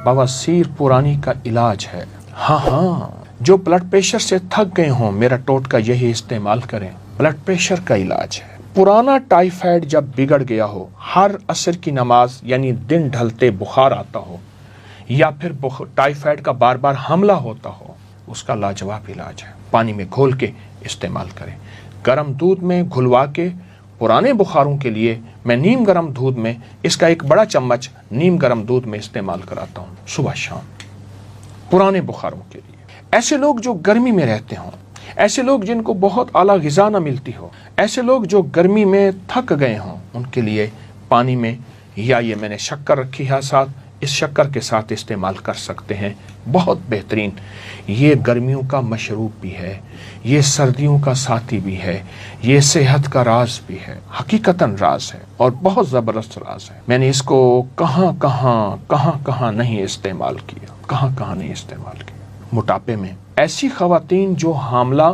बवासीर पुरानी का इलाज है। हाँ हाँ, जो ब्लड प्रेशर से थक गए हों मेरा टोटका यही इस्तेमाल करें, ब्लड प्रेशर का इलाज है। पुराना टाइफाइड जब बिगड़ गया हो, हर असर की नमाज यानी दिन ढलते बुखार आता हो, या फिर टाइफाइड का बार बार हमला होता हो, उसका लाजवाब इलाज है। पानी में घोल के इस्तेमाल करें। गर्म दूध में घुलवा के पुराने बुखारों के लिए मैं नीम गर्म दूध में इसका एक बड़ा चम्मच नीम गर्म दूध में इस्तेमाल कराता हूँ सुबह शाम, पुराने बुखारों के लिए। ऐसे लोग जो गर्मी में रहते हों, ऐसे लोग जिनको बहुत आला ग़िज़ा न मिलती हो, ऐसे लोग जो गर्मी में थक गए हों, उनके लिए पानी में या ये मैंने शक्कर रखी है साथ, इस शक्कर के साथ इस्तेमाल कर सकते हैं। बहुत बेहतरीन। ये गर्मियों का मशरूब भी है, ये सर्दियों का साथी भी है, ये सेहत का राज भी है, हकीकतन राज है और बहुत ज़बरदस्त राज है। मैंने इसको कहाँ नहीं इस्तेमाल किया, कहाँ नहीं इस्तेमाल किया। मोटापे में ऐसी ख़वातीन जो हामला,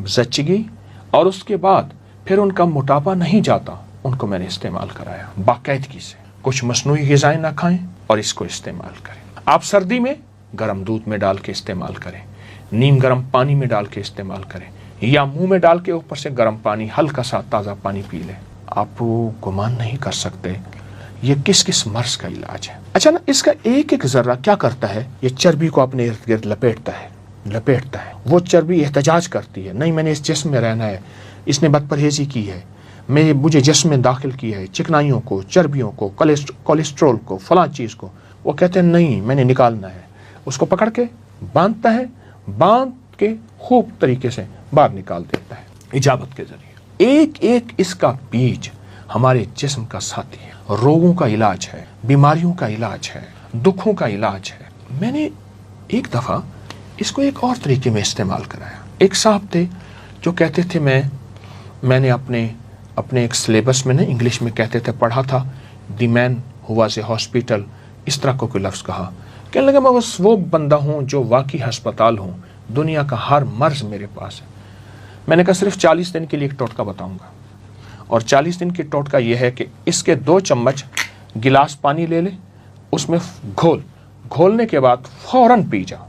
ज़च्चगी और उसके बाद फिर उनका मोटापा नहीं जाता, उनको मैंने इस्तेमाल कराया बाकायदगी से। कुछ मसनूई ग़िज़ाएं ना खाएं और इसको इस्तेमाल करें। आप सर्दी में गर्म दूध में डाल के इस्तेमाल करें, नीम गर्म पानी में डाल के इस्तेमाल करें, या मुंह में डाल के ऊपर से गर्म पानी, हल्का सा ताज़ा पानी पी लें। आप गुमान नहीं कर सकते ये किस किस मर्ज़ का इलाज है। अच्छा ना, इसका एक एक ज़र्रा क्या करता है, ये चर्बी को अपने इर्द गिर्द लपेटता है। वो चर्बी एहतजाज करती है, नहीं मैंने इस जिस्म में रहना है, इसने बदपरहेज़ी की है, मुझे जिस्म में दाखिल किया है, चिकनाइयों को, चर्बियों को, कोलेस्ट्रोल को, फलां चीज़ को। वो कहते हैं नहीं मैंने निकालना है। उसको पकड़ के बांधता है, बांध के खूब तरीके से बाहर निकाल देता है इजाबत के ज़रिए। एक एक इसका बीज हमारे जिस्म का साथी है, रोगों का इलाज है, बीमारियों का इलाज है, दुखों का इलाज है। मैंने एक दफ़ा इसको एक और तरीके में इस्तेमाल कराया। एक साहब थे जो कहते थे मैंने अपने एक सिलेबस में ना इंग्लिश में कहते थे पढ़ा था, the man who was a hospital, इस तरह को कोई लफ्ज़ कहा। कहने लगा मैं बस वो बंदा हूँ जो वाकई हस्पताल हूँ, दुनिया का हर मर्ज़ मेरे पास है। मैंने कहा सिर्फ 40 दिन के लिए एक टोटका बताऊँगा, और 40 दिन की टोटका ये है कि इसके 2 चम्मच गिलास पानी ले ले, उसमें घोलने के बाद फ़ौरन पी जा,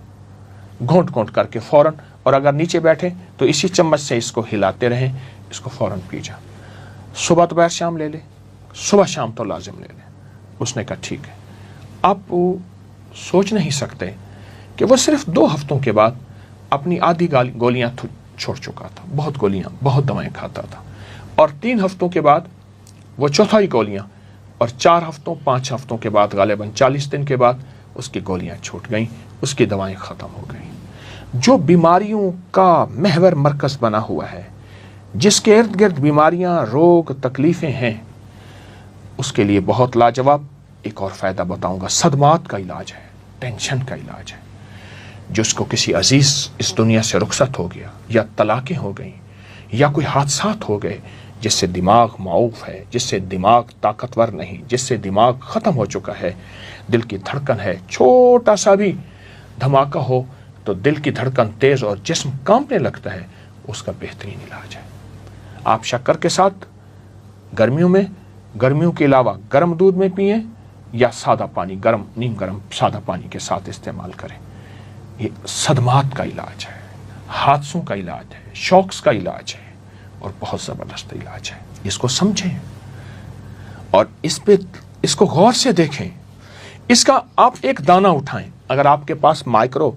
घोंट करके फ़ौरन, और अगर नीचे बैठे तो इसी चम्मच से इसको हिलाते रहें, इसको फ़ौरन पी जा। सुबह दोपहर शाम ले ले, सुबह शाम तो लाजिम ले ले। उसने कहा ठीक है। आप सोच नहीं सकते कि वो सिर्फ 2 हफ्तों के बाद अपनी आधी गोलियां छोड़ चुका था, बहुत दवाएं खाता था, और 3 हफ्तों के बाद वो चौथाई गोलियां, और 4 हफ्तों 5 हफ्तों के बाद गालिबन 40 दिन के बाद उसकी गोलियां छूट गईं, उसकी दवाएं ख़त्म हो गईं। जो बीमारियों का महवर मरकज़ बना हुआ है, जिसके इर्द गिर्द बीमारियां, रोग, तकलीफ़ें हैं, उसके लिए बहुत लाजवाब एक और फ़ायदा बताऊंगा। सदमात का इलाज है, टेंशन का इलाज है। जिसको किसी अजीज़ इस दुनिया से रुखसत हो गया, या तलाक़ें हो गई, या कोई हादसात हो गए जिससे दिमाग माऊफ है, जिससे दिमाग ताकतवर नहीं, जिससे दिमाग ख़त्म हो चुका है, दिल की धड़कन है, छोटा सा भी धमाका हो तो दिल की धड़कन तेज़ और जिस्म कांपने लगता है, उसका बेहतरीन इलाज है। आप शक्कर के साथ गर्मियों के अलावा गर्म दूध में पिएं, या सादा पानी, नीम गर्म सादा पानी के साथ इस्तेमाल करें। ये सदमात का इलाज है, हादसों का इलाज है, शॉक्स का इलाज है, और बहुत ज़बरदस्त इलाज है। इसको समझें और इसको गौर से देखें। इसका आप एक दाना उठाएं, अगर आपके पास माइक्रो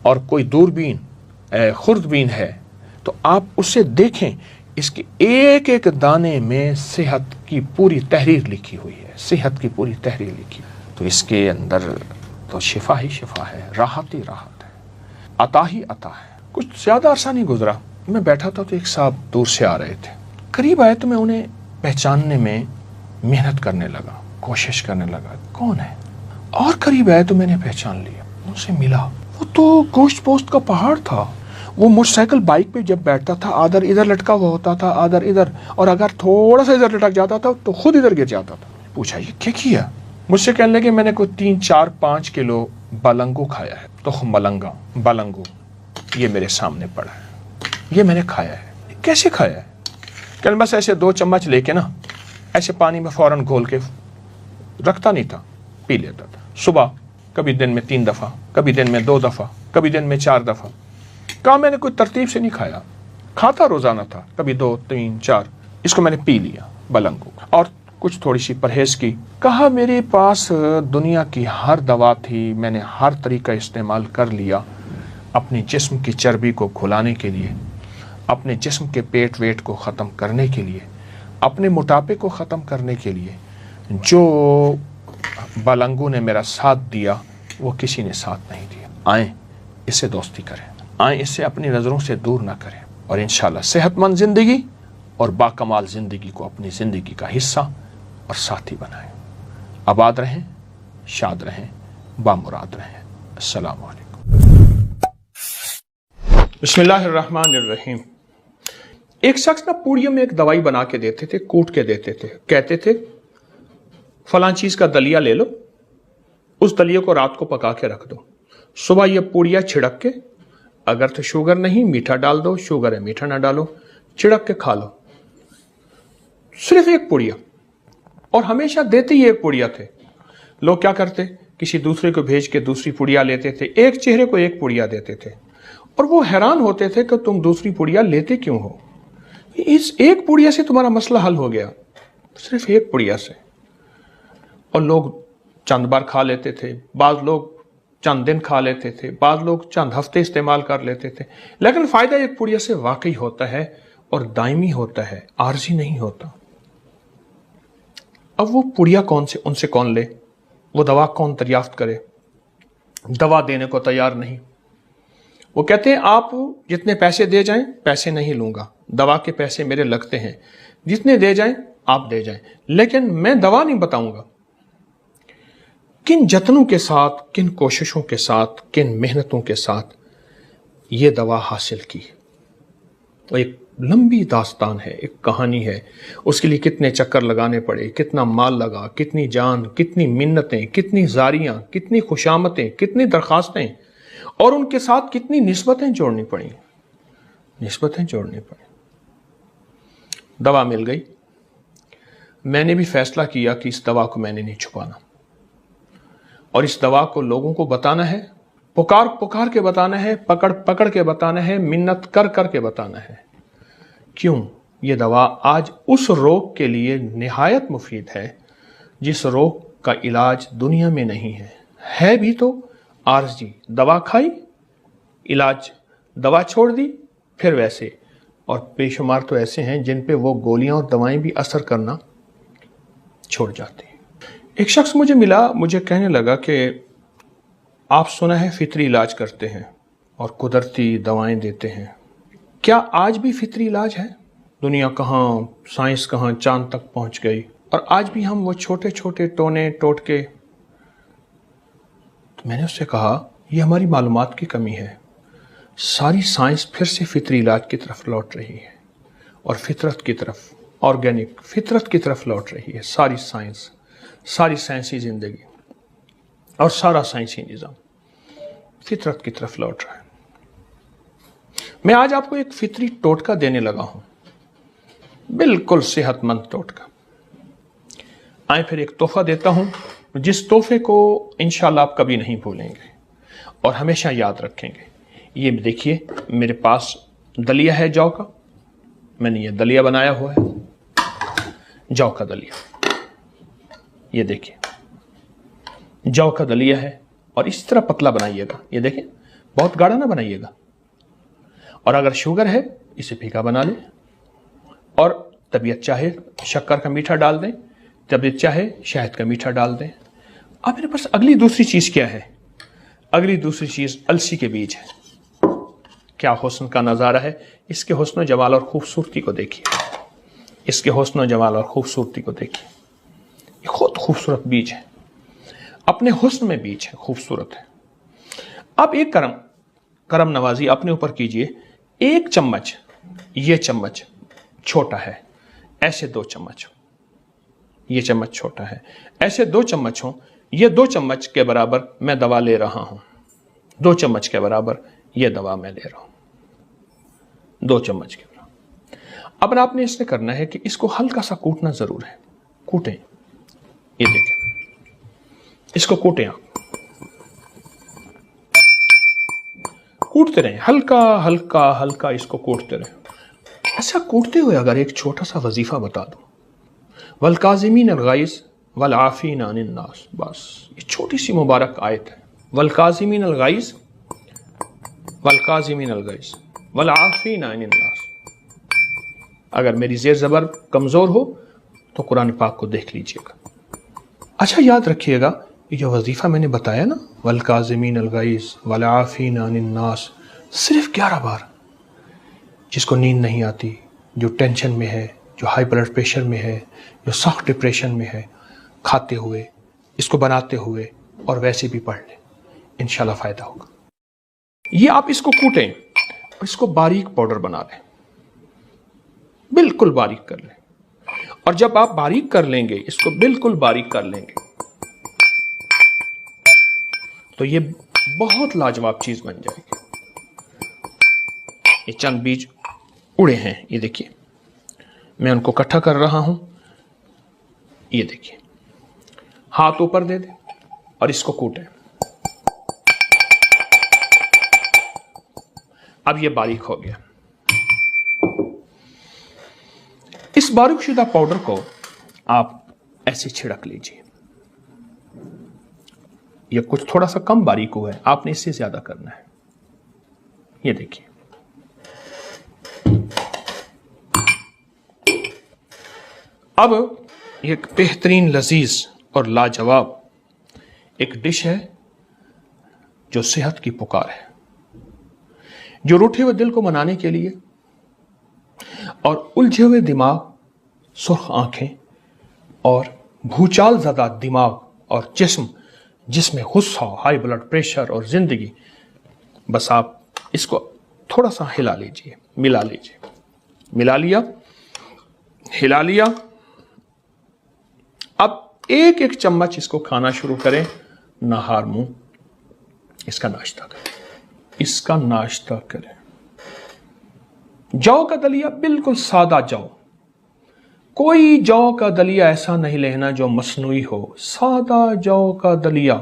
और कोई दूरबीन, खुर्दबीन है, तो आप उसे देखें। इसके एक एक दाने में सेहत की पूरी तहरीर लिखी हुई है, सेहत की पूरी तहरीर लिखी। तो इसके अंदर तो शिफा ही शिफा है, राहत ही राहत है, अता ही अता है। कुछ ज़्यादा अरसा नहीं गुजरा, मैं बैठा था तो एक साहब दूर से आ रहे थे। करीब आए तो मैं उन्हें पहचानने में मेहनत करने लगा, कोशिश करने लगा कौन है, और करीब आए तो मैंने पहचान लिया, उनसे मिला। वो तो गोश्त पोस्ट का पहाड़ था। वो मोटरसाइकिल बाइक पे जब बैठता था, आदर इधर लटका हुआ होता था, आदर इधर, और अगर थोड़ा सा इधर लटक जाता था तो खुद इधर गिर जाता था। पूछा ये क्या किया? मुझसे कहने लगे मैंने कोई 3, 4, 5 किलो बलंगू खाया है, तो बलंगू ये मेरे सामने पड़ा है, ये मैंने खाया है। कैसे खाया है? कहने बस ऐसे 2 चम्मच लेके ना, ऐसे पानी में फ़ौरन घोल के रखता नहीं था, पी लेता था। सुबह कभी दिन में 3 दफ़ा, कभी दिन में 2 दफ़ा, कभी दिन में 4 दफ़ा। कहा मैंने कोई तरतीब से नहीं खाया, खाता रोज़ाना था, कभी 2, 3, 4, इसको मैंने पी लिया बलंगू और कुछ थोड़ी सी परहेज़ की। कहा मेरे पास दुनिया की हर दवा थी, मैंने हर तरीका इस्तेमाल कर लिया अपने जिस्म की चर्बी को घुलाने के लिए, अपने जिस्म के पेट वेट को ख़त्म करने के लिए, अपने मोटापे को ख़त्म करने के लिए। जो बलंगू ने मेरा साथ दिया वो किसी ने साथ नहीं दिया। आएँ इससे दोस्ती करें, आएँ इससे अपनी नज़रों से दूर ना करें और इंशाअल्लाह सेहतमंद ज़िंदगी और बाकमाल ज़िंदगी को अपनी ज़िंदगी का हिस्सा और साथी बनाएं। आबाद रहें, शाद रहें, बामुराद रहें। अस्सलाम वालेकुम। बिस्मिल्लाहिर्रहमानिर्रहीम। एक शख्स ना पूड़ियों में एक दवाई बना के देते थे, कूट के देते थे, कहते थे फलां चीज़ का दलिया ले लो, उस दलिया को रात को पका के रख दो, सुबह ये पूड़ियाँ छिड़क के, अगर तो शुगर नहीं मीठा डाल दो, शुगर है मीठा ना डालो, छिड़क के खा लो। सिर्फ एक पुड़िया, और हमेशा देते ही एक पुड़िया थे। लोग क्या करते, किसी दूसरे को भेज के दूसरी पुड़िया लेते थे, एक चेहरे को एक पुड़िया देते थे और वो हैरान होते थे कि तुम दूसरी पुड़िया लेते क्यों हो, इस एक पुड़िया से तुम्हारा मसला हल हो गया, सिर्फ एक पुड़िया से। और लोग चंद बार खा लेते थे, बाज़ लोग चंद दिन खा लेते थे, बाज़ लोग चंद हफ्ते इस्तेमाल कर लेते थे, लेकिन फ़ायदा एक पुड़िया से वाकई होता है और दायमी होता है, आर्जी नहीं होता। अब वो पुड़िया कौन से, उनसे कौन ले, वो दवा कौन दरियाफ्त करे, दवा देने को तैयार नहीं। वो कहते हैं आप जितने पैसे दे जाएं, पैसे नहीं लूंगा, दवा के पैसे मेरे लगते हैं, जितने दे जाएं आप दे जाएं, लेकिन मैं दवा नहीं बताऊंगा। किन जतनों के साथ, किन कोशिशों के साथ, किन मेहनतों के साथ ये दवा हासिल की, वो एक लंबी दास्तान है, एक कहानी है। उसके लिए कितने चक्कर लगाने पड़े, कितना माल लगा, कितनी जान, कितनी मिन्नतें, कितनी जारियां, कितनी खुशामतें, कितनी दरखास्तें, और उनके साथ कितनी निस्बतें जोड़नी पड़ी, निस्बतें जोड़नी पड़ी। दवा मिल गई। मैंने भी फैसला किया कि इस दवा को मैंने नहीं छुपाना और इस दवा को लोगों को बताना है, पुकार पुकार के बताना है, पकड़ पकड़ के बताना है, मिन्नत कर कर के बताना है। क्यों? ये दवा आज उस रोग के लिए निहायत मुफीद है जिस रोग का इलाज दुनिया में नहीं है भी तो आर्जी। दवा खाई, इलाज, दवा छोड़ दी, फिर वैसे, और बेशुमार तो ऐसे हैं जिन पे वो गोलियां और दवाएं भी असर करना छोड़ जाती हैं। एक शख्स मुझे मिला, मुझे कहने लगा कि आप सुना है फितरी इलाज करते हैं और कुदरती दवाएं देते हैं, क्या आज भी फितरी इलाज है? दुनिया कहाँ, साइंस कहाँ चांद तक पहुंच गई और आज भी हम वो छोटे छोटे टोने टोटके। तो मैंने उससे कहा ये हमारी मालूमात की कमी है। सारी साइंस फिर से फितरी इलाज की तरफ लौट रही है और फितरत की तरफ, ऑर्गेनिक फितरत की तरफ लौट रही है। सारी साइंस, सारी साइंसी जिंदगी और सारा साइंसी निज़ाम फितरत की तरफ लौट रहा है। मैं आज आपको एक फितरी टोटका देने लगा हूं, बिल्कुल सेहतमंद टोटका। आए फिर एक तोहफा देता हूं जिस तोहफे को इंशाल्लाह आप कभी नहीं भूलेंगे और हमेशा याद रखेंगे। ये देखिए मेरे पास दलिया है जौ का, मैंने ये दलिया बनाया हुआ है, जौ का दलिया। ये देखिए जौ का दलिया है और इस तरह पतला बनाइएगा। ये देखिए बहुत गाढ़ा ना बनाइएगा। और अगर शुगर है इसे फीका बना लें और तबीयत चाहे शक्कर का मीठा डाल दें, तबीयत चाहे शहद का मीठा डाल दें। अब मेरे पास अगली दूसरी चीज़ क्या है? अगली दूसरी चीज़ अलसी के बीज है। क्या हुस्न का नज़ारा है! इसके हुस्न जमाल और खूबसूरती को देखिए, इसके हुस्न जमाल और खूबसूरती को देखिए। ये खुद खूबसूरत बीज है, अपने हुस्न में बीज है, खूबसूरत है। अब एक करम नवाजी अपने ऊपर कीजिए। एक चम्मच, ये चम्मच छोटा है, ऐसे 2 चम्मच हो, ये चम्मच छोटा है, ऐसे 2 चम्मच हो, ये 2 चम्मच के बराबर मैं दवा ले रहा हूं। 2 चम्मच के बराबर ये दवा मैं ले रहा हूं, 2 चम्मच के बराबर। अब आपने इससे करना है कि इसको हल्का सा कूटना जरूर है। कूटें, ये देखें, इसको कूटें आप, کوٹتے رہیں, ہلکا ہلکا ہلکا اس کو کوٹتے رہیں. ایسا کوٹتے ہوئے اگر ایک چھوٹا سا وظیفہ بتا دوں, والکاظمین الغیظ والعافین عن الناس, بس یہ چھوٹی سی مبارک آیت ہے. والکاظمین الغیظ والکاظمین الغیظ والعافین عن الناس. اگر میری زیر زبر کمزور ہو تو قرآن پاک کو دیکھ لیجئے گا. اچھا یاد رکھیے گا, یہ جو وظیفہ میں نے بتایا نا, والکاظمین الغیظ والعافین عن الناس, صرف 11 بار. جس کو نیند نہیں آتی, جو ٹینشن میں ہے, جو ہائی بلڈ پریشر میں ہے, جو سخت ڈپریشن میں ہے, کھاتے ہوئے, اس کو بناتے ہوئے اور ویسے بھی پڑھ لیں, انشاءاللہ فائدہ ہوگا. یہ آپ اس کو کوٹیں اور اس کو باریک پاؤڈر بنا لیں, بالکل باریک کر لیں. اور جب آپ باریک کر لیں گے, اس کو بالکل باریک کر لیں گے, تو یہ بہت لاجواب چیز بن جائے گی. یہ چند بیج اڑے ہیں, یہ دیکھیے میں ان کو اکٹھا کر رہا ہوں. یہ دیکھیے, ہاتھ اوپر دے دیں اور اس کو کوٹیں. اب یہ باریک ہو گیا. اس باریک شدہ پاؤڈر کو آپ ایسے چھڑک لیجیے. یہ کچھ تھوڑا سا کم باریک ہوا ہے, آپ نے اس سے زیادہ کرنا ہے. یہ دیکھیے, اب ایک بہترین لذیذ اور لاجواب ایک ڈش ہے جو صحت کی پکار ہے, جو روٹھے ہوئے دل کو منانے کے لیے اور الجھے ہوئے دماغ, سرخ آنکھیں اور بھوچال زدہ دماغ اور جس میں غصہ, ہائی بلڈ پریشر اور زندگی, بس آپ اس کو تھوڑا سا ہلا لیجئے, ملا لیجئے. ملا لیا, ہلا لیا. اب ایک ایک چمچ اس کو کھانا شروع کریں, نہار منہ اس کا ناشتہ کریں, اس کا ناشتہ کریں. جو کا دلیا بالکل سادہ جو, کوئی جو کا دلیا ایسا نہیں لینا جو مصنوعی ہو, سادہ جو کا دلیا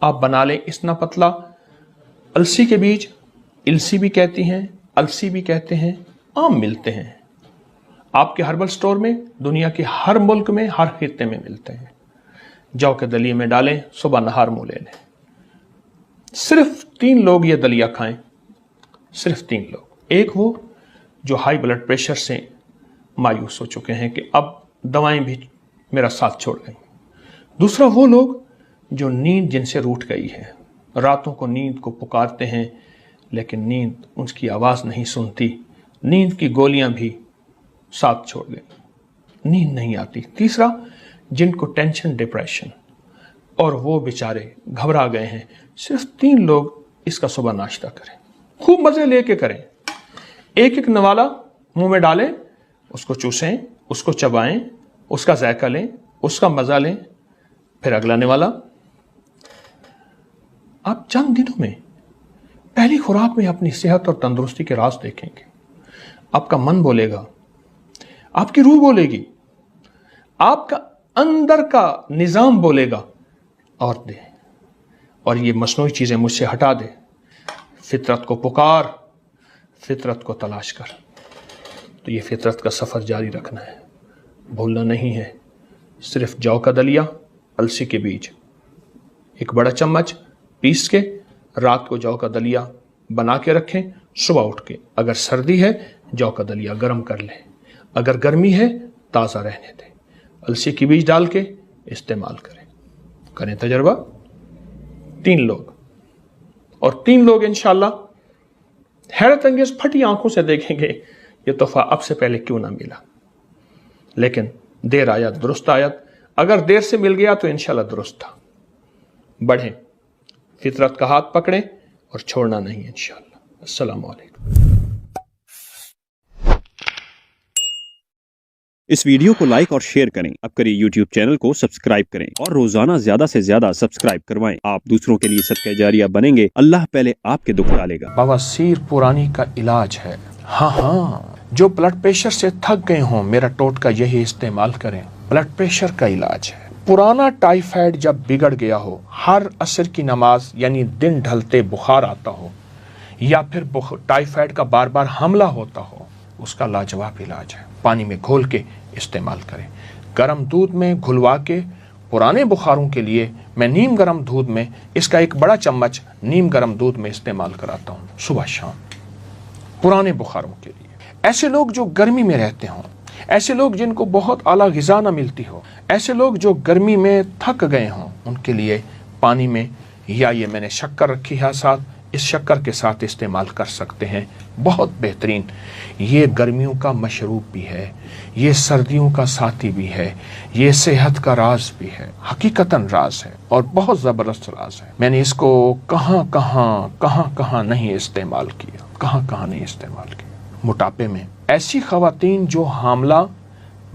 آپ بنا لیں. اتنا پتلا, السی کے بیج, السی بھی کہتی ہیں, السی بھی کہتے ہیں, عام ملتے ہیں آپ کے ہربل سٹور میں, دنیا کے ہر ملک میں, ہر خطے میں ملتے ہیں. جو کے دلیے میں ڈالیں, صبح نہار منہ لے لیں. صرف 3 لوگ یہ دلیا کھائیں, صرف 3 لوگ. ایک وہ جو ہائی بلڈ پریشر سے مایوس ہو چکے ہیں کہ اب دوائیں بھی میرا ساتھ چھوڑ گئیں. دوسرا وہ لوگ جو نیند جن سے روٹھ گئی ہے, راتوں کو نیند کو پکارتے ہیں لیکن نیند ان کی آواز نہیں سنتی, نیند کی گولیاں بھی ساتھ چھوڑ گئی, نیند نہیں آتی. تیسرا جن کو ٹینشن, ڈپریشن, اور وہ بیچارے گھبرا گئے ہیں. صرف 3 لوگ اس کا صبح ناشتہ کریں, خوب مزے لے کے کریں. ایک ایک نوالا منہ میں ڈالیں, اس کو چوسیں, اس کو چبائیں, اس کا ذائقہ لیں, اس کا مزہ لیں. پھر اگلا نوالا. آپ چند دنوں میں پہلی خوراک میں اپنی صحت اور تندرستی کے راز دیکھیں گے. آپ کا من بولے گا, آپ کی روح بولے گی, آپ کا اندر کا نظام بولے گا, اور دے, اور یہ مصنوعی چیزیں مجھ سے ہٹا دے. فطرت کو پکار, فطرت کو تلاش کر. تو یہ فطرت کا سفر جاری رکھنا ہے, بھولنا نہیں ہے. صرف جو کا دلیا, السی کے بیج, 1 بڑا چمچ پیس کے رات کو جو کا دلیا بنا کے رکھیں. صبح اٹھ کے اگر سردی ہے جو کا دلیا گرم کر لیں, اگر گرمی ہے تازہ رہنے دیں. السی کی بیج ڈال کے استعمال کریں تجربہ. 3 لوگ, اور 3 لوگ انشاءاللہ حیرت انگیز پھٹی آنکھوں سے دیکھیں گے یہ تحفہ اب سے پہلے کیوں نہ ملا. لیکن دیر آیا درست آیا, اگر دیر سے مل گیا تو انشاءاللہ درست تھا. بڑھیں, فطرت کا ہاتھ پکڑیں اور چھوڑنا نہیں انشاءاللہ. السلام علیکم. اس ویڈیو کو لائک اور شیئر کریں. اب کریے یوٹیوب چینل کو سبسکرائب کریں اور روزانہ زیادہ سے زیادہ سبسکرائب کروائیں. آپ دوسروں کے لیے صدقہ جاریہ بنیں گے, اللہ پہلے آپ کے دکھ ڈالے گا. بواسیر پرانی کا علاج ہے. ہاں, جو بلڈ پریشر سے تھک گئے ہوں, میرا ٹوٹکا یہی استعمال کریں. بلڈ پریشر کا علاج ہے. پرانا ٹائیفائڈ جب بگڑ گیا ہو, ہر عصر کی نماز یعنی دن ڈھلتے بخار آتا ہو, یا پھر ٹائیفائڈ کا بار بار حملہ ہوتا ہو، اس کا لاجواب علاج ہے، پانی میں گھول کے استعمال کریں۔ گرم دودھ میں گھلوا کے پرانے بخاروں کے لیے میں نیم گرم دودھ میں اس کا ایک بڑا چمچ نیم گرم دودھ میں استعمال کراتا ہوں صبح شام، پرانے بخاروں کے لیے۔ ایسے لوگ جو گرمی میں رہتے ہوں، ایسے لوگ جن کو بہت اعلیٰ غذا نہ ملتی ہو، ایسے لوگ جو گرمی میں تھک گئے ہوں، ان کے لیے پانی میں یا یہ میں نے شکر رکھی ہے ساتھ، اس شکر کے ساتھ استعمال کر سکتے ہیں، بہت بہترین۔ یہ گرمیوں کا مشروب بھی ہے، یہ سردیوں کا ساتھی بھی ہے، یہ صحت کا راز بھی ہے، حقیقتاً راز ہے اور بہت زبردست راز ہے۔ میں نے اس کو کہاں نہیں استعمال کیا۔ موٹاپے میں ایسی خواتین جو حاملہ،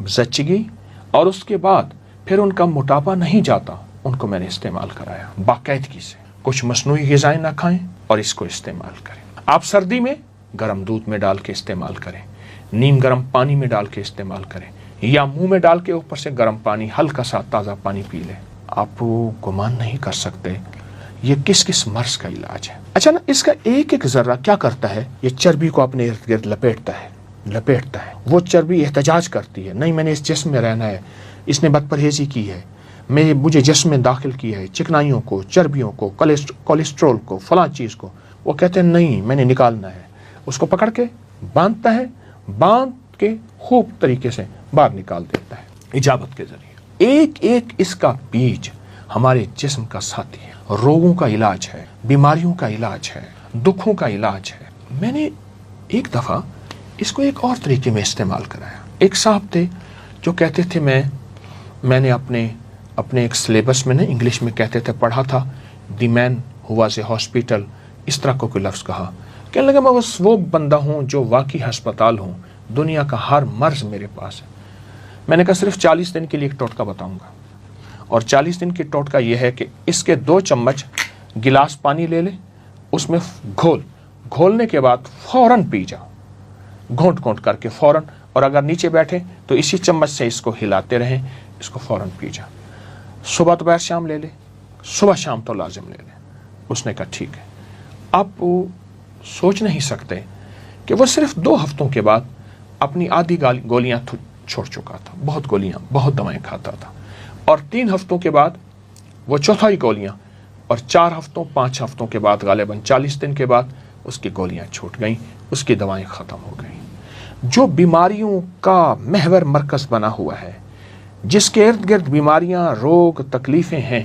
زچگی اور اس کے بعد پھر ان کا موٹاپا نہیں جاتا، ان کو میں نے استعمال کرایا باقاعدگی سے۔ کچھ مصنوعی غذائیں نہ کھائیں اور اس کو استعمال کریں۔ آپ سردی میں گرم دودھ میں ڈال کے استعمال کریں، نیم گرم پانی میں ڈال کے استعمال کریں، یا منہ میں ڈال کے اوپر سے گرم پانی، ہلکا سا تازہ پانی پی لیں۔ آپ گمان نہیں کر سکتے یہ کس مرض کا علاج ہے۔ اچھا نا، اس کا ایک ذرہ کیا کرتا ہے، یہ چربی کو اپنے ارد گرد لپیٹتا ہے۔ وہ چربی احتجاج کرتی ہے، نہیں میں نے اس جسم میں رہنا ہے، اس نے بد پرہیزی کی ہے، مجھے جسم میں داخل کیا ہے چکنائیوں کو، چربیوں کو، کولیسٹرول کو، فلاں چیز کو۔ وہ کہتے ہیں نہیں میں نے نکالنا ہے، اس کو پکڑ کے باندھتا ہے، باندھ کے خوب طریقے سے باہر نکال دیتا ہے اجابت کے ذریعے۔ ایک اس کا بیج ہمارے جسم کا ساتھی ہے، روگوں کا علاج ہے، بیماریوں کا علاج ہے، دکھوں کا علاج ہے۔ میں نے ایک دفعہ اس کو ایک اور طریقے میں استعمال کرایا۔ ایک صاحب تھے جو کہتے تھے میں نے اپنے ایک سلیبس میں انگلش میں کہتے تھے پڑھا تھا، دی مین ہو واز اے ہاسپٹل، اس طرح کو کوئی لفظ کہا۔ کہنے لگا میں بس وہ بندہ ہوں جو واقعی ہسپتال ہوں، دنیا کا ہر مرض میرے پاس ہے۔ میں نے کہا صرف 40 دن کے لیے ایک ٹوٹکا بتاؤں گا، اور 40 دن کی ٹوٹکا یہ ہے کہ اس کے 2 چمچ گلاس پانی لے لے، اس میں گھولنے کے بعد فوراً پی جاؤ، گھونٹ کر کے فوراً، اور اگر نیچے بیٹھے تو اسی چمچ سے اس کو ہلاتے رہیں، اس کو فوراً پی جاؤ۔ صبح دوپہر شام لے لے، صبح شام تو لازم لے لے۔ اس نے کہا ٹھیک ہے۔ آپ سوچ نہیں سکتے کہ وہ صرف 2 ہفتوں کے بعد اپنی آدھی گولیاں چھوڑ چکا تھا، بہت دوائیں کھاتا تھا، اور 3 ہفتوں کے بعد وہ چوتھائی گولیاں، اور 4 ہفتوں 5 ہفتوں کے بعد غالباً 40 دن کے بعد اس کی گولیاں چھوٹ گئیں، اس کی دوائیں ختم ہو گئیں۔ جو بیماریوں کا محور مرکز بنا ہوا ہے، جس کے ارد گرد بیماریاں، روگ، تکلیفیں ہیں،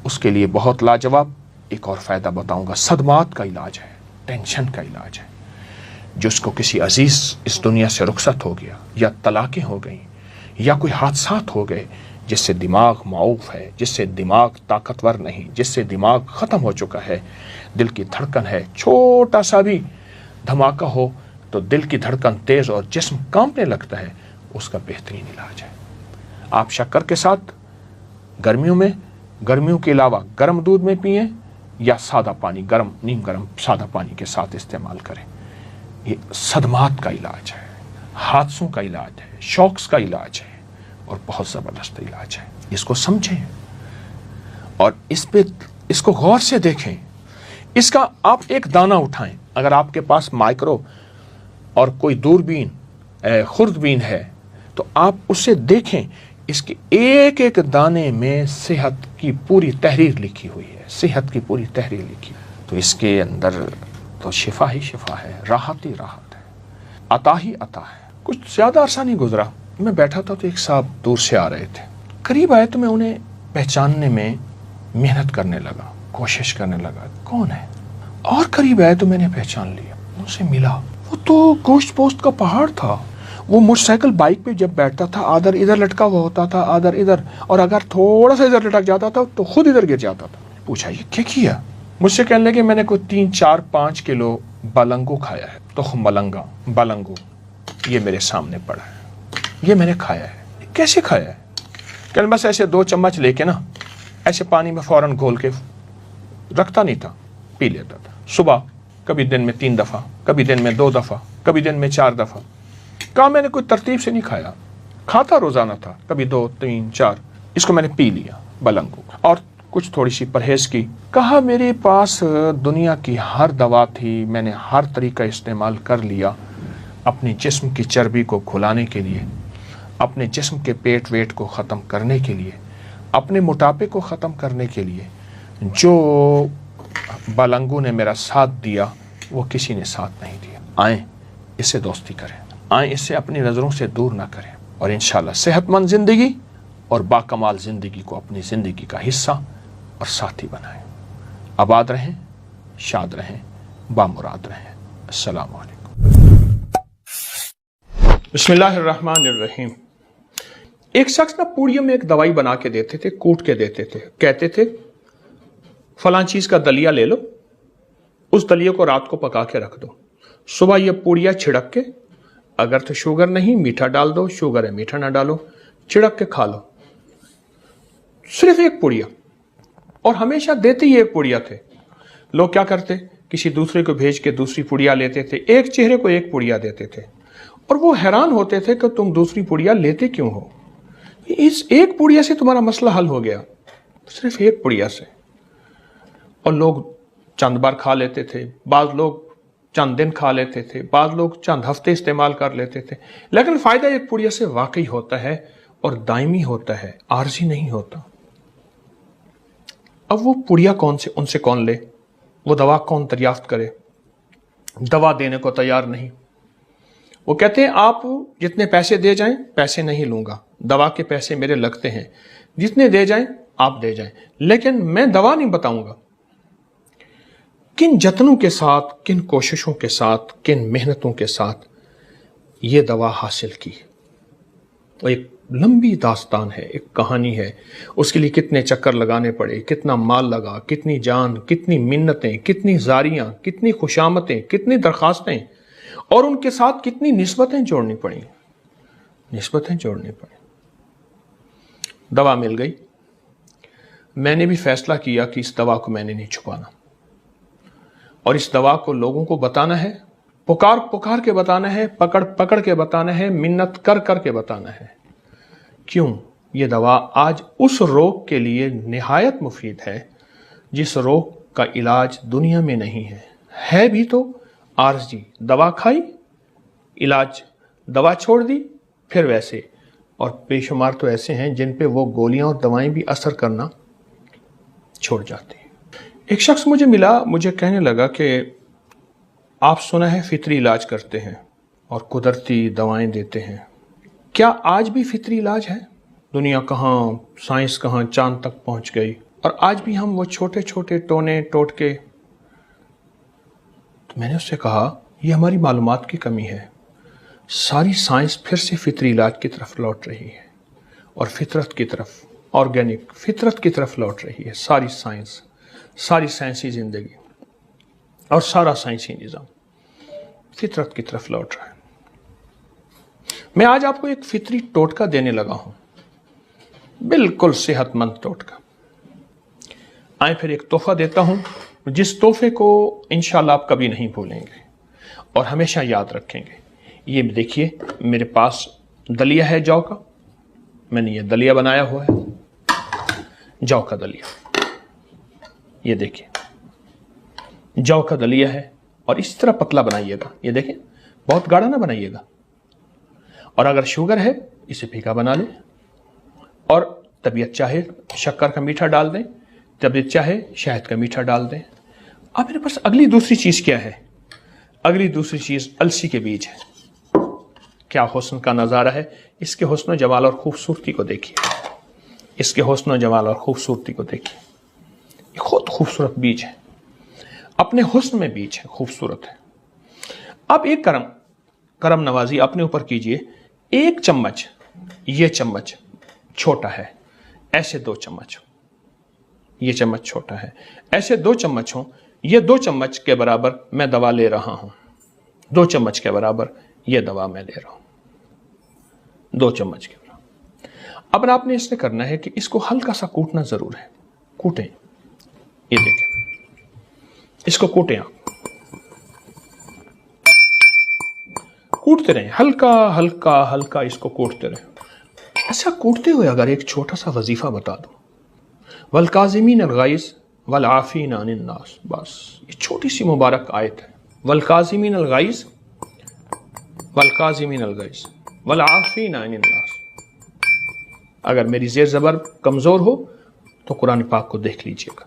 اس کے لیے بہت لاجواب ایک اور فائدہ بتاؤں گا۔ صدمات کا علاج ہے، ٹینشن کا علاج ہے۔ جس کو کسی عزیز اس دنیا سے رخصت ہو گیا، یا طلاقیں ہو گئیں، یا کوئی حادثات ہو گئے، جس سے دماغ معوف ہے، جس سے دماغ طاقتور نہیں، جس سے دماغ ختم ہو چکا ہے، دل کی دھڑکن ہے، چھوٹا سا بھی دھماکہ ہو تو دل کی دھڑکن تیز اور جسم کانپنے لگتا ہے، اس کا بہترین علاج ہے۔ آپ شکر کے ساتھ گرمیوں کے علاوہ گرم دودھ میں پئیں، یا سادہ پانی، نیم گرم سادہ پانی کے ساتھ استعمال کریں۔ یہ صدمات کا علاج ہے، حادثوں کا علاج ہے، شوکس کا علاج ہے، اور بہت زبردست علاج ہے۔ اس کو سمجھیں اور اس کو غور سے دیکھیں۔ اس کا آپ ایک دانہ اٹھائیں، اگر آپ کے پاس مائکرو اور کوئی دوربین، خوردبین ہے، تو آپ اسے دیکھیں، اس کے ایک دانے میں صحت کی پوری تحریر لکھی ہوئی ہے، صحت کی پوری تحریر لکھی ہے۔ تو اس کے اندر تو شفا ہی شفا ہے، راحت ہی راحت ہے، عطا ہی عطا ہے۔ کچھ زیادہ عرصہ نہیں گزرا، میں بیٹھا تھا تو ایک صاحب دور سے آ رہے تھے، قریب آئے تو میں انہیں پہچاننے میں محنت کرنے لگا، کوشش کرنے لگا کون ہے، اور قریب آئے تو میں نے پہچان لیا، ان سے ملا۔ وہ تو گوشت پوست کا پہاڑ تھا۔ وہ موٹر سائیکل بائک پہ جب بیٹھتا تھا، آدھر ادھر لٹکا ہوا ہوتا تھا، آدھر ادھر، اور اگر تھوڑا سا ادھر لٹک جاتا تھا تو خود ادھر گر جاتا تھا۔ پوچھا یہ کیا کیا؟ مجھ سے کہنے لگے میں نے کوئی 3 4 5 کلو بلنگو کھایا ہے، تخم بلنگو، یہ میرے سامنے پڑا ہے، یہ میں نے کھایا ہے۔ کیسے کھایا ہے؟ کہ بس ایسے 2 چمچ لے کے نا، ایسے پانی میں فوراً گھول کے رکھتا نہیں تھا، پی لیتا تھا۔ صبح کبھی دن میں 3 دفعہ، کبھی دن میں 2 دفعہ، کبھی دن میں 4 دفعہ۔ کہا میں نے کوئی ترتیب سے نہیں کھایا، کھاتا روزانہ تھا، کبھی 2 3 4، اس کو میں نے پی لیا بلنگو، اور कुछ थोड़ी सी परहेज़ की। कहा मेरे पास दुनिया की हर दवा थी, मैंने हर तरीका इस्तेमाल कर लिया अपनी जिस्म की चर्बी को खुलाने के लिए, अपने जिस्म के पेट वेट को ख़त्म करने के लिए, अपने मोटापे को ख़त्म करने के लिए। जो बालंगू ने मेरा साथ दिया वो किसी ने साथ नहीं दिया। आएँ इससे दोस्ती करें, आएँ इससे अपनी नज़रों से दूर ना करें और इंशाअल्लाह सेहतमंद ज़िंदगी और बाकमाल ज़िंदगी को अपनी ज़िंदगी का हिस्सा और साथी बनाएं। आबाद रहें, शाद रहें, बामुराद रहें। अस्सलाम वालेकुम। बिस्मिल्लाहिर्रहमानिर्रहीम। एक शख्स ना पूड़ियों में एक दवाई बना के देते थे, कूट के देते थे। कहते थे फलां चीज़ का दलिया ले लो, उस दलिया को रात को पका के रख दो, सुबह ये पूड़िया छिड़क के, अगर तो शुगर नहीं मीठा डाल दो, शुगर है मीठा ना डालो, छिड़क के खा लो। सिर्फ एक पुड़िया, और हमेशा देते ही एक पुड़िया थे। लोग क्या करते, किसी दूसरे को भेज के दूसरी पुड़िया लेते थे, एक चेहरे को एक पुड़िया देते थे और वो हैरान होते थे कि तुम दूसरी पुड़िया लेते क्यों हो, इस एक पुड़िया से तुम्हारा मसला हल हो गया, सिर्फ एक पुड़िया से। और लोग चंद बार खा लेते थे, बाज़ लोग चंद दिन खा लेते थे, बाज़ लोग चंद हफ्ते इस्तेमाल कर लेते थे, लेकिन फ़ायदा एक पुड़िया से वाकई होता है और दायमी होता है, आर्जी नहीं होता। अब वो पुड़िया कौन से, उनसे कौन ले, वो दवा कौन दरियाफ्त करे? दवा देने को तैयार नहीं। वो कहते हैं आप जितने पैसे दे जाएं, पैसे नहीं लूंगा, दवा के पैसे मेरे लगते हैं, जितने दे जाएं आप दे जाएं, लेकिन मैं दवा नहीं बताऊंगा। किन जतनों के साथ, किन कोशिशों के साथ, किन मेहनतों के साथ ये दवा हासिल की, वो एक लंबी दास्तान है, एक कहानी है। उसके लिए कितने चक्कर लगाने पड़े, कितना माल लगा, कितनी जान, कितनी मिन्नतें, कितनी जारियां, कितनी खुशामतें, कितनी दरखास्तें, और उनके साथ कितनी निस्बतें जोड़नी पड़ी, निस्बतें जोड़नी पड़ी। दवा मिल गई। मैंने भी फैसला किया कि इस दवा को मैंने नहीं छुपाना और इस दवा को लोगों को बताना है, पुकार पुकार के बताना है, पकड़ पकड़ के बताना है, मिन्नत कर कर के बताना है। क्यों? ये दवा आज उस रोग के लिए निहायत मुफीद है जिस रोग का इलाज दुनिया में नहीं है भी तो आर्जी। दवा खाई, इलाज, दवा छोड़ दी, फिर वैसे, और बेशुमार तो ऐसे हैं जिन पे वो गोलियां और दवाएं भी असर करना छोड़ जाती हैं। एक शख्स मुझे मिला, मुझे कहने लगा कि आप सुना है फितरी इलाज करते हैं और कुदरती दवाएं देते हैं, क्या आज भी फितरी इलाज है? दुनिया कहाँ, साइंस कहाँ, चांद तक पहुंच गई और आज भी हम वो छोटे छोटे टोने टोटके। तो मैंने उससे कहा ये हमारी मालूमात की कमी है। सारी साइंस फिर से फितरी इलाज की तरफ लौट रही है और फितरत की तरफ, ऑर्गेनिक फितरत की तरफ लौट रही है। सारी साइंस, सारी साइंसी ज़िंदगी और सारा साइंसी निज़ाम फितरत की तरफ लौट रहा है। मैं आज आपको एक फितरी टोटका देने लगा हूं, बिल्कुल सेहतमंद टोटका। आए फिर एक तोहफा देता हूं, जिस तोहफे को इंशाल्लाह आप कभी नहीं भूलेंगे और हमेशा याद रखेंगे। ये देखिए मेरे पास दलिया है जौ का, मैंने ये दलिया बनाया हुआ है, जौ का दलिया। ये देखिए जौ का दलिया है और इस तरह पतला बनाइएगा। ये देखिए बहुत गाढ़ा ना बनाइएगा। और अगर शुगर है इसे फीका बना लें और तबीयत चाहे शक्कर का मीठा डाल दें, तबीयत चाहे शहद का मीठा डाल दें। अब मेरे पास अगली दूसरी चीज़ क्या है? अगली दूसरी चीज़ अलसी के बीज है। क्या हुस्न का नज़ारा है! इसके हुस्न जमाल और खूबसूरती को देखिए, इसके हुस्न जमाल और खूबसूरती को देखिए। ये खुद खूबसूरत बीज है, अपने हुस्न में बीज है, खूबसूरत है। अब एक करम नवाजी अपने ऊपर कीजिए। एक चम्मच, ये चम्मच छोटा है, ऐसे 2 चम्मच, ये चम्मच छोटा है, ऐसे 2 चम्मच हो, ये 2 चम्मच के बराबर मैं दवा ले रहा हूं। 2 चम्मच के बराबर ये दवा मैं ले रहा हूं, 2 चम्मच के बराबर। अब आपने इससे करना है कि इसको हल्का सा कूटना जरूर है। कूटें, ये देखें, इसको कूटें आप, कूटते रहें, हल्का हल्का हल्का इसको कूटते रहें। ऐसा कूटते हुए अगर एक छोटा सा वजीफा बता दूं, वलकाज़िमीन अल-गैज़ वल-आफ़ीन अनिन नास। बस ये छोटी सी मुबारक आयत है। वलकाज़िमीन अल-गैज़ वलकाज़िमीन अल-गैज़ वल-आफ़ीन अनिन नास। अगर मेरी ज़ेर ज़बर कमज़ोर हो तो कुरान पाक को देख लीजिएगा।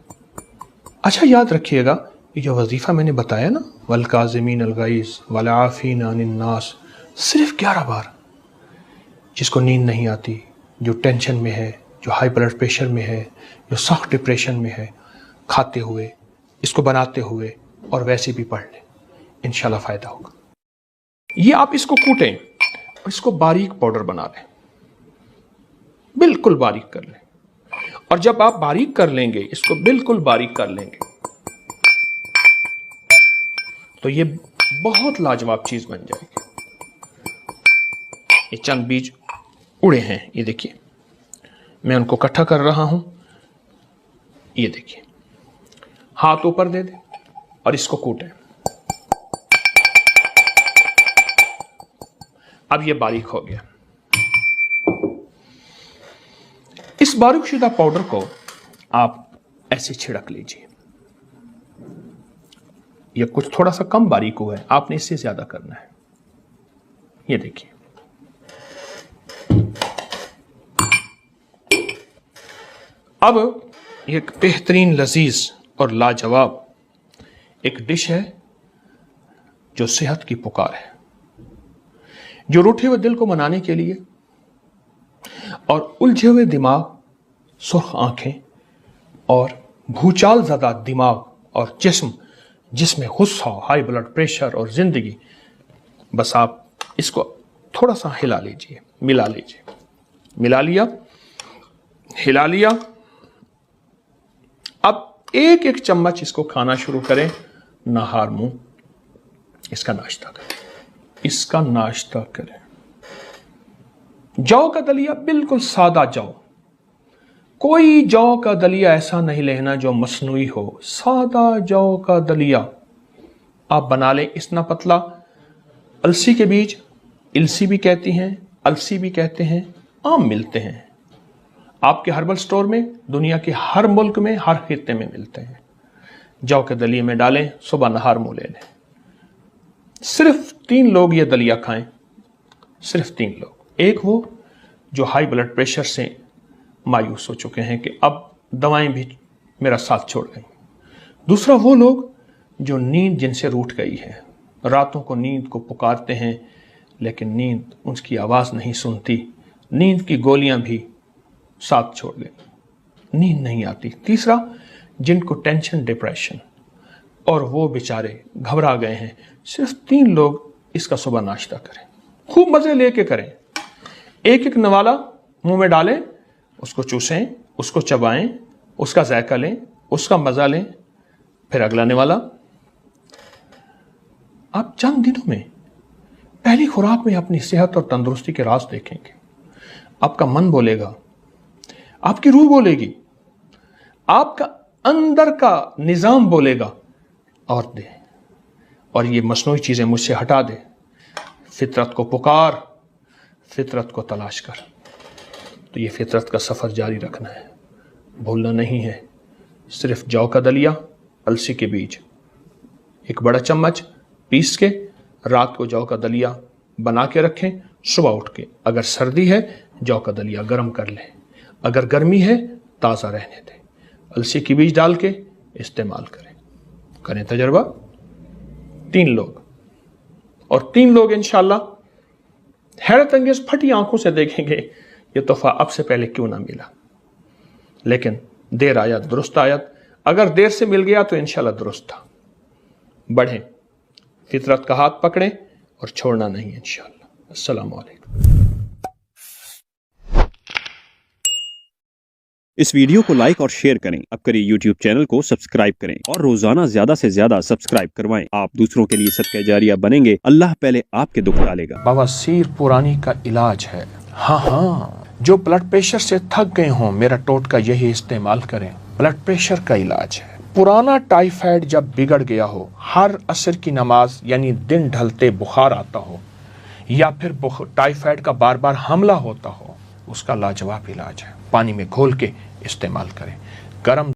अच्छा याद रखिएगा, ये जो वजीफ़ा मैंने बताया ना, वलकाज़िमीन अल-गैज़ वल-आफ़ीन अनिन नास, सिर्फ 11 बार। जिसको नींद नहीं आती, जो टेंशन में है, जो हाई ब्लड प्रेशर में है, जो सख्त डिप्रेशन में है, खाते हुए, इसको बनाते हुए और वैसे भी पढ़ लें, इंशाल्लाह फ़ायदा होगा। ये आप इसको कूटें और इसको बारीक पाउडर बना लें, बिल्कुल बारीक कर लें। और जब आप बारीक कर लेंगे, इसको बिल्कुल बारीक कर लेंगे, तो ये बहुत लाजवाब चीज़ बन जाएगी। ये चंद बीज उड़े हैं, ये देखिए, मैं उनको इकट्ठा कर रहा हूं। ये देखिए, हाथ ऊपर दे दे और इसको कूटें। अब ये बारीक हो गया। इस बारीक शुदा पाउडर को आप ऐसे छिड़क लीजिए। ये कुछ थोड़ा सा कम बारीक हुआ है, आपने इससे ज्यादा करना है। ये देखिए, अब एक बेहतरीन लजीज और लाजवाब एक डिश है जो सेहत की पुकार है, जो रूठे हुए दिल को मनाने के लिए और उलझे हुए दिमाग, सुर्ख आंखें और भूचाल ज़दा दिमाग और जिस्म, जिसमें गुस्सा, हाई ब्लड प्रेशर और ज़िंदगी, बस आप इसको थोड़ा सा हिला लीजिए, मिला लीजिए। मिला लिया, हिला लिया। अब एक एक चम्मच इसको खाना शुरू करें, नहार मुंह इसका नाश्ता करें, इसका नाश्ता करें। जौ का दलिया, बिल्कुल सादा जौ, कोई जौ का दलिया ऐसा नहीं लेना जो मसनूई हो, सादा जौ का दलिया आप बना लें। इतना पतला, अलसी के बीज, इलसी भी कहती हैं, अलसी भी कहते हैं, आम मिलते हैं आपके हर्बल स्टोर में, दुनिया के हर मुल्क में, हर खित्ते में मिलते हैं। जौ के दलिए में डालें, सुबह नहार मुंह ले लें। सिर्फ 3 लोग ये दलिया खाएं, सिर्फ 3 लोग। एक वो जो हाई ब्लड प्रेशर से मायूस हो चुके हैं कि अब दवाएं भी मेरा साथ छोड़ गई। दूसरा वो लोग जो नींद जिनसे रूठ गई है, रातों को नींद को पुकारते हैं लेकिन नींद उसकी आवाज़ नहीं सुनती, नींद की गोलियां भी साथ छोड़ गई, नींद नहीं आती। तीसरा, जिनको टेंशन, डिप्रेशन और वो बेचारे घबरा गए हैं। सिर्फ 3 लोग इसका सुबह नाश्ता करें, खूब मज़े लेके करें। एक एक नवाला मुंह में डालें, उसको चूसें, उसको चबाएं, उसका जायका लें, उसका मज़ा लें, फिर अगला निवाला। आप चंद दिनों में पहली खुराक में अपनी सेहत और तंदुरुस्ती के राज देखेंगे। आपका मन बोलेगा, आपकी रूह बोलेगी, आपका अंदर का निजाम बोलेगा, और दे, और ये मसनूई चीजें मुझसे हटा दे। फितरत को पुकार, फितरत को तलाश कर। तो ये फितरत का सफर जारी रखना है, भूलना नहीं है। सिर्फ जौ का दलिया, अलसी के बीज, 1 बड़ा चम्मच पीस के रात को जौ का दलिया बना के रखें। सुबह उठ के अगर सर्दी है जौ का दलिया गर्म कर लें, अगर गर्मी है ताज़ा रहने दें, अलसी की बीज डाल के इस्तेमाल करें तजर्बा। 3 लोग, और 3 लोग इंशाल्लाह हैरत अंगेज फटी आंखों से देखेंगे ये तोहफा अब से पहले क्यों ना मिला। लेकिन देर आयत दुरुस्त आयत, अगर देर से मिल गया तो इंशाल्लाह दुरुस्त था। बढ़ें, फितरत का हाथ पकड़ें और छोड़ना नहीं इंशाल्लाह। अस्सलामु अलैकुम। इस वीडियो को लाइक और शेयर करें। अब करिए यूट्यूब चैनल को सब्सक्राइब करें और रोजाना ज्यादा से ज्यादा सब्सक्राइब करवाएं। आप दूसरों के लिए सदका जारिया बनेंगे, अल्लाह पहले आपके दुख डालेगा। बवासीर पुरानी का इलाज है। हाँ, जो ब्लड प्रेशर से थक गए हों, मेरा टोटका यही इस्तेमाल करें। ब्लड प्रेशर का इलाज है। पुराना टाइफाइड जब बिगड़ गया हो, हर असर की नमाज यानी दिन ढलते बुखार आता हो, या फिर टाइफाइड का बार बार हमला होता हो, उसका लाजवाब इलाज है। पानी में घोल के इस्तेमाल करें। گرم